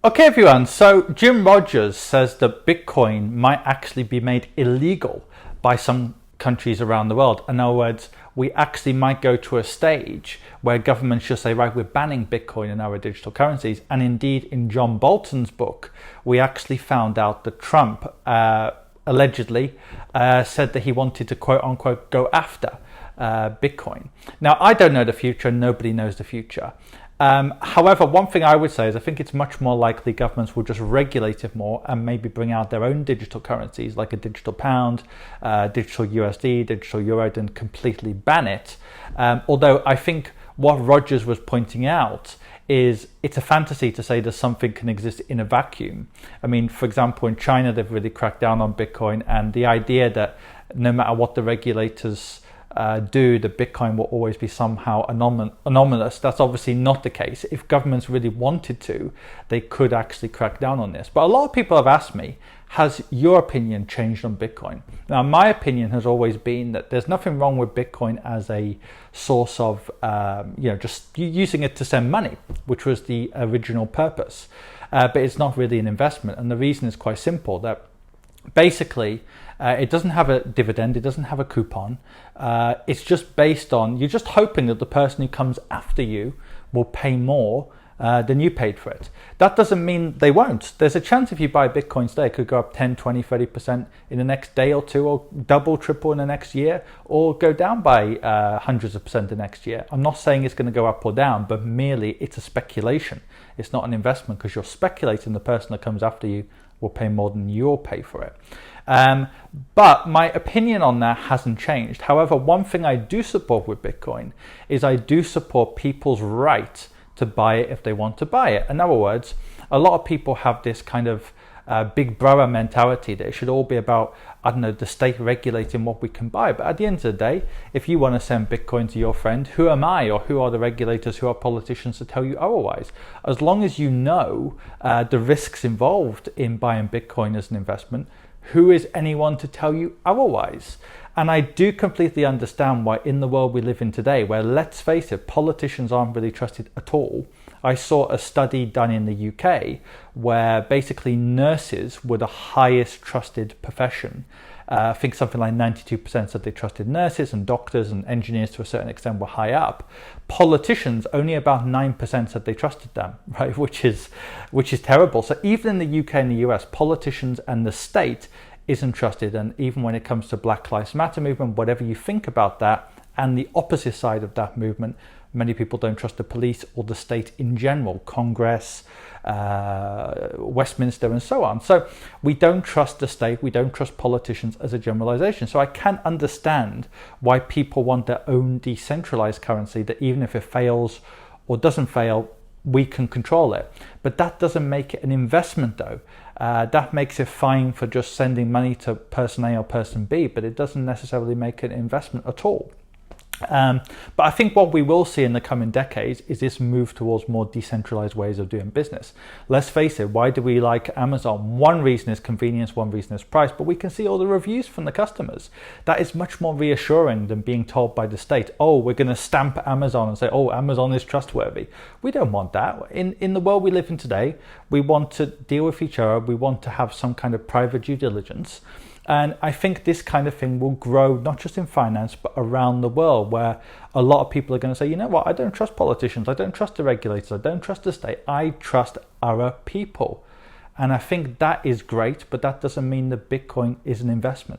Okay, everyone. So Jim Rogers says that Bitcoin might actually be made illegal by some countries around the world. In other words, we actually might go to a stage where governments should say, right, we're banning Bitcoin and our digital currencies. And indeed, in John Bolton's book, we actually found out that Trump allegedly said that he wanted to quote unquote go after Bitcoin. Now, I don't know the future. Nobody knows the future. However, one thing I would say is I think it's much more likely governments will just regulate it more and maybe bring out their own digital currencies like a digital pound, digital USD, digital euro, and completely ban it. Although I think what Rogers was pointing out is it's a fantasy to say that something can exist in a vacuum. I mean, for example, in China, they've really cracked down on Bitcoin, and the idea that no matter what the regulators do, the Bitcoin will always be somehow anomalous. That's obviously not the case. If governments really wanted to, they could actually crack down on this. But a lot of people have asked me, has your opinion changed on Bitcoin? Now, my opinion has always been that there's nothing wrong with Bitcoin as a source of, just using it to send money, which was the original purpose. But it's not really an investment. And the reason is quite simple, that basically, it doesn't have a dividend, it doesn't have a coupon. It's just based on, you're just hoping that the person who comes after you will pay more than you paid for it. That doesn't mean they won't. There's a chance if you buy Bitcoin today, it could go up 10, 20, 30% in the next day or two, or double, triple in the next year, or go down by hundreds of percent the next year. I'm not saying it's going to go up or down, but merely it's a speculation. It's not an investment because you're speculating the person that comes after you will pay more than you'll pay for it. But my opinion on that hasn't changed. However, one thing I do support with Bitcoin is I do support people's right to buy it if they want to buy it. In other words, a lot of people have this kind of big brother mentality that it should all be about, I don't know, the state regulating what we can buy. But at the end of the day, if you want to send Bitcoin to your friend, who am I, or who are the regulators, who are politicians to tell you otherwise? As long as you know the risks involved in buying Bitcoin as an investment, who is anyone to tell you otherwise? And I do completely understand why in the world we live in today, where, let's face it, politicians aren't really trusted at all. I saw a study done in the UK where basically nurses were the highest trusted profession. I think something like 92% said they trusted nurses, and doctors and engineers to a certain extent were high up. Politicians, only about 9% said they trusted them, right? Which is terrible. So even in the UK and the US, politicians and the state isn't trusted. And even when it comes to Black Lives Matter movement, whatever you think about that, and the opposite side of that movement, many people don't trust the police or the state in general, Congress, Westminster, and so on. So we don't trust the state, we don't trust politicians as a generalization. So I can understand why people want their own decentralized currency, that even if it fails or doesn't fail, we can control it. But that doesn't make it an investment though. That makes it fine for just sending money to person A or person B, but it doesn't necessarily make it an investment at all. But I think what we will see in the coming decades is this move towards more decentralized ways of doing business. Let's face it, why do we like Amazon? One reason is convenience, one reason is price, but we can see all the reviews from the customers. That is much more reassuring than being told by the state, oh, we're going to stamp Amazon and say, oh, Amazon is trustworthy. We don't want that. In the world we live in today, we want to deal with each other. We want to have some kind of private due diligence. And I think this kind of thing will grow not just in finance, but around the world, where a lot of people are going to say, you know what, I don't trust politicians, I don't trust the regulators, I don't trust the state, I trust our people. And I think that is great, but that doesn't mean that Bitcoin is an investment.